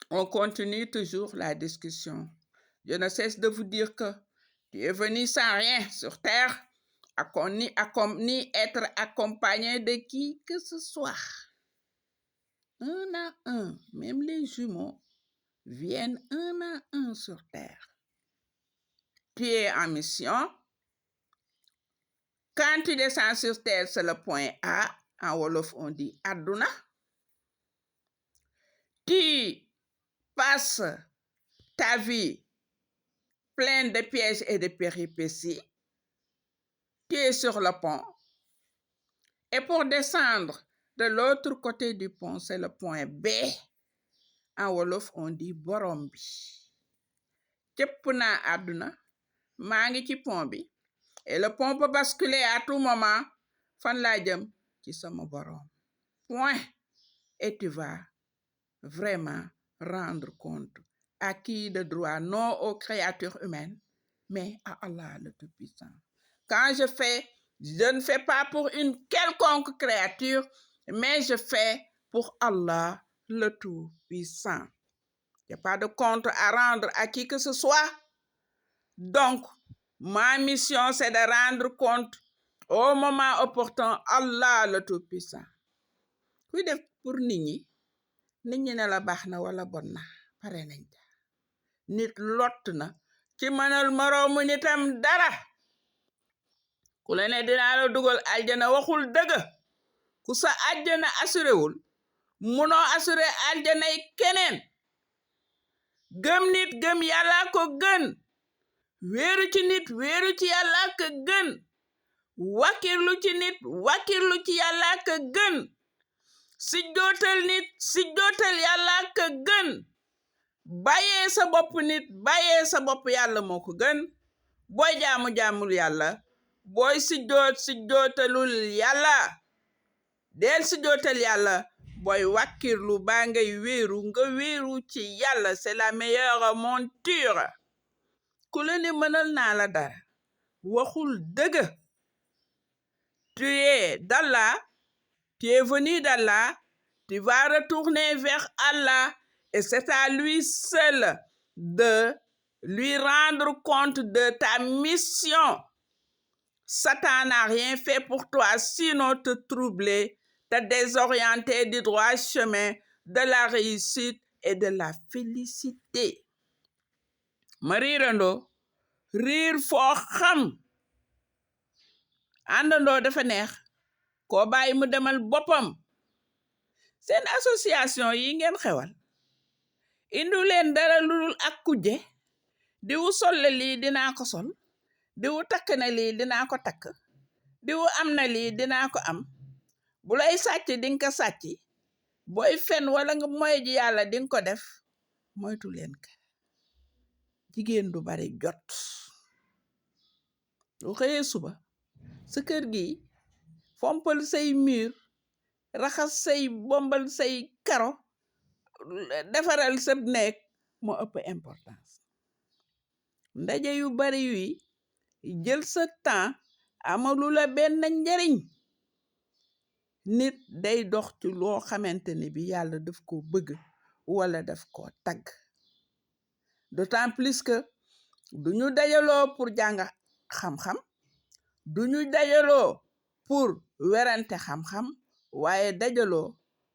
On continue toujours la discussion. Je ne cesse de vous dire que tu es venu sans rien sur terre, ni être accompagné de qui que ce soit. Un à un, même les jumeaux viennent un à un sur terre. Tu es en mission. Quand tu descends sur terre, c'est le point A. En Wolof, on dit Aduna. Tu passes ta vie pleine de pièges et de péripéties. Tu es sur le pont. Et pour descendre de l'autre côté du pont, c'est le point B. En Wolof, on dit Borombi. Képp naa àdduna maa ngi ci pont bi. Et le pont peut basculer à tout moment. Fan laa jëm ci sama borom. Point. Et tu vas vraiment rendre compte à qui de droit, non aux créatures humaines, mais à Allah le Tout-Puissant. Quand je ne fais pas pour une quelconque créature, mais je fais pour Allah le Tout-Puissant. Il n'y a pas de compte à rendre à qui que ce soit. Donc, ma mission, c'est de rendre compte au moment opportun Allah le Tout-Puissant. Kuy def pour nit ñi ne la baax na wala bon na pare nañ ca. Nit lott na ci mënal moroomu nitam dara. Ku la ne dinaa la dugal aljana waxul dëgg. Ku sa aljana assuré wul munoo assuré aljana yi keneen. Gëm nit gëm yàlla ko gën. Wéeru ci nit wéeru ci yàlla ko gën. Wakirlu ci nit wakirlu ci yàlla ko gën. Si jootal nit si jootal yàlla ko gën. Bàyyee sa bopp nit bàyyee sa bopp yàlla moo ko gën. Booy jaamul yàlla. Booy si jootalul yàlla. Del si jootal yàlla. Booy wakirlu baa ngay wéeru nga wéeru ci yàlla. C'est la meilleure monture. Ku la ne mënal naa la dara. Waxul dëgg. Tu es d'Allah. Tu es venu d'Allah, tu vas retourner vers Allah et c'est à lui seul de lui rendre compte de ta mission. Satan n'a rien fait pour toi sinon te troubler, te désorienter du droit chemin, de la réussite et de la félicité. Ma riirandoo riir foo xam àndandoo dafa neex. Ko bàyyi mu demal boppam. Seen association yi ngeen xewal indu leen dara lulul ak kujje diwu solle lii dinaa ko sol diwu takk na lii dinaa ko takk diwu am na lii dinaa ko am bu lay sàcc dinga ko sàcc booy fen wala nga moy ji yàlla dinga ko def moytu leen ka jigéen du bari jot lu xëyee suba sa kër gi fompal say mur raxas say bombal say karo defaral sa néeg moo ëpp importance ndaje yu bari yuy jël sa temps amalu la benn njariñ nit day dox ci loo xamante ne bi yàlla daf ko bëgg wala daf ko tagg d'autant plus que duñu dajaloo pour jàng xam-xam duñu dajaloo pour werante xam-xam waaye dajaloo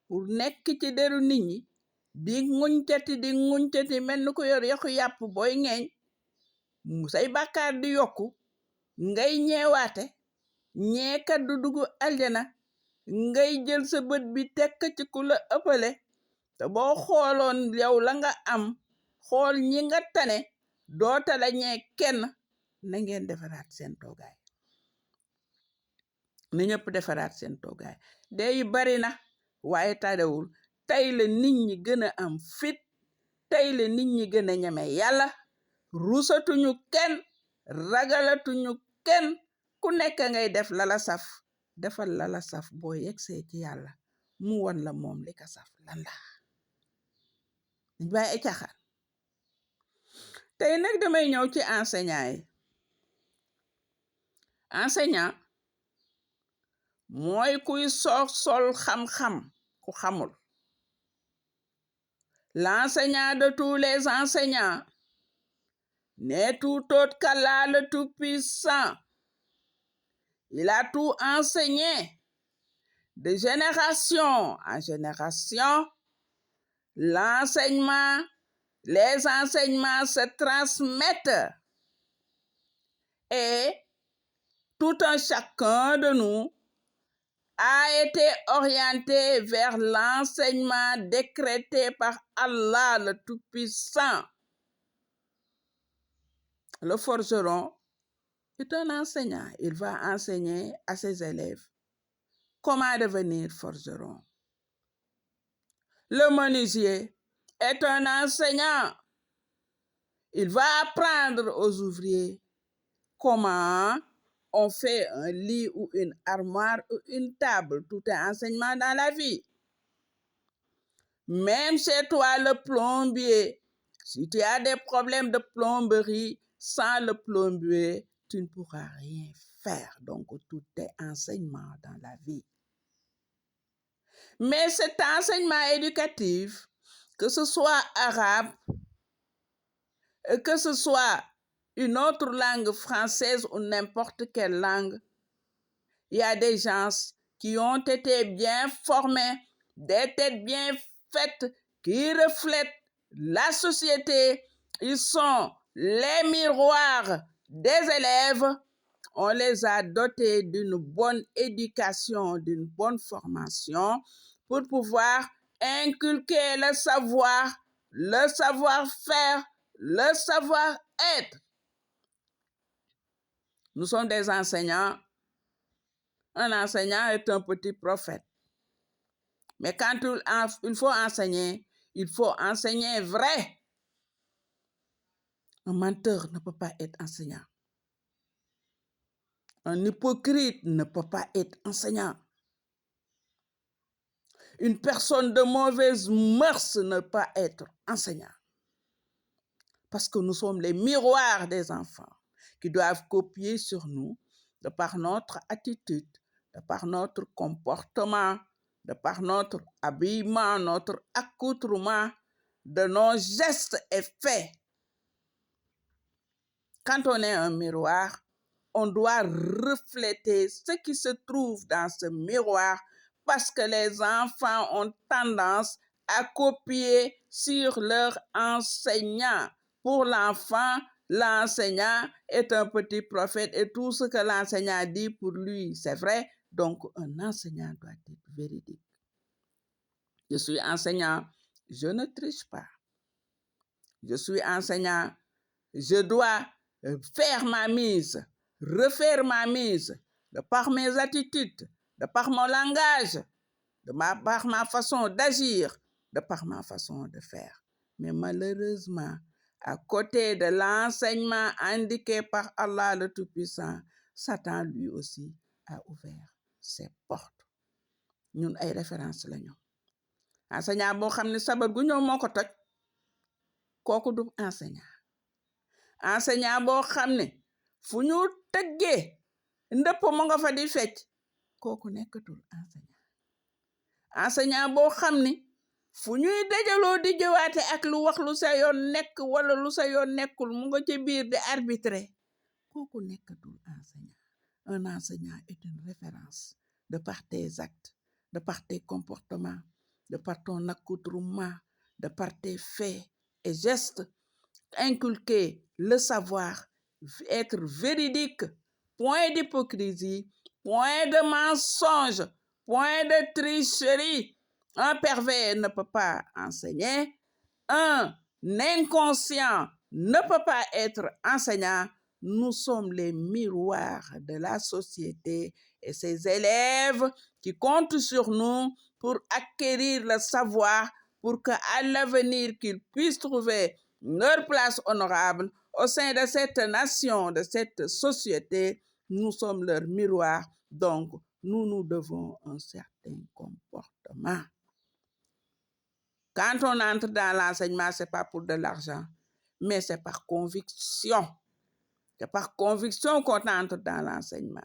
pour nekk ci deru nit ñi di nguñcati mel ni ko yor yaxu yàpp booy ngeeñ mu say bàkkaar di yokku ngay ñeewaate ñeekat du dugg aljana ngay jël sa bët bi tekk ci ku la ëppale te boo xooloon yow la nga am xool ñi nga tane doota la ñee kenn na ngeen defaraat seen toogaay na ñëpp defaraat seen toogaay dee yu bari na waaye tadewul tey la nit ñi gën a am fit tey la nit ñi gën a ñeme yàlla rusatuñu kenn ragalatuñu kenn ku nekk ngay def lala saf defal lala saf boo yegsee ci yàlla mu won la moom li ka saf lan la dañ bàyyi ay caaxaan tey nag damay ñëw ci enseignant yi enseignant mooy kuy sol xam-xam ku xamul L'enseignant de tous les enseignants n'est tout autre qu'Allah le Tout-Puissant. Il a tout enseigné. De génération en génération, les enseignements se transmettent et tout un chacun de nous a été orienté vers l'enseignement décrété par Allah le Tout-Puissant. Le forgeron est un enseignant. Il va enseigner à ses élèves comment devenir forgeron. Le menuisier est un enseignant. Il va apprendre aux ouvriers comment on fait un lit ou une armoire ou une table. Tout est enseignement dans la vie. Même chez toi, le plombier, si tu as des problèmes de plomberie, sans le plombier, tu ne pourras rien faire. Donc, tout est enseignement dans la vie. Mais cet enseignement éducatif, que ce soit arabe, que ce soit une autre langue française ou n'importe quelle langue, il y a des gens qui ont été bien formés, des têtes bien faites, qui reflètent la société. Ils sont les miroirs des élèves. On les a dotés d'une bonne éducation, d'une bonne formation pour pouvoir inculquer le savoir-faire, le savoir-être. Nous sommes des enseignants. Un enseignant est un petit prophète. Mais quand il faut enseigner vrai. Un menteur ne peut pas être enseignant. Un hypocrite ne peut pas être enseignant. Une personne de mauvaise mœurs ne peut pas être enseignant. Parce que nous sommes les miroirs des enfants qui doivent copier sur nous de par notre attitude, de par notre comportement, de par notre habillement, notre accoutrement, de nos gestes et faits. Quand on est un miroir, on doit refléter ce qui se trouve dans ce miroir parce que les enfants ont tendance à copier sur leur enseignant. Pour l'enfant, l'enseignant est un petit prophète et tout ce que l'enseignant dit pour lui, c'est vrai. Donc, un enseignant doit être véridique. Je suis enseignant, je ne triche pas. Je suis enseignant, je dois faire ma mise, refaire ma mise, de par mes attitudes, de par mon langage, par ma façon d'agir, de par ma façon de faire. Mais malheureusement, à côté de l'enseignement indiqué par Allah le Tout-Puissant, Satan lui aussi a ouvert ses portes. Ñun ay référence la ñu. Enseignant boo xam ne sabar gu ñëw moo ko toj kooku du enseignant. Enseignant boo xam ne fu ñu tëggee ndëpp mu nga fa di fecc kooku nekkatul enseignant. Enseignant boo xam ne fu ñuy dajaloo di jëwaate ak lu wax lu sa yoon nekk wala lu sa yoon nekkul mu nga ci biir di arbitrer kooku nekkatul enseignant. Un enseignant est une référence de par tes actes, de par tes comportements, de par ton accoutrement, de par tes faits et gestes. Inculquer le savoir, être véridique, point d'hypocrisie, point de mensonge, point de tricherie. Un pervers ne peut pas enseigner, un inconscient ne peut pas être enseignant. Nous sommes les miroirs de la société et ces élèves qui comptent sur nous pour acquérir le savoir, pour qu'à l'avenir qu'ils puissent trouver leur place honorable au sein de cette nation, de cette société. Nous sommes leur miroir, donc nous devons un certain comportement. Quand on entre dans l'enseignement, ce n'est pas pour de l'argent, mais c'est par conviction. C'est par conviction qu'on entre dans l'enseignement.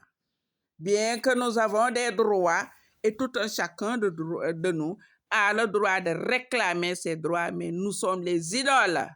Bien que nous avons des droits, et tout un chacun de nous a le droit de réclamer ses droits, mais nous sommes les idoles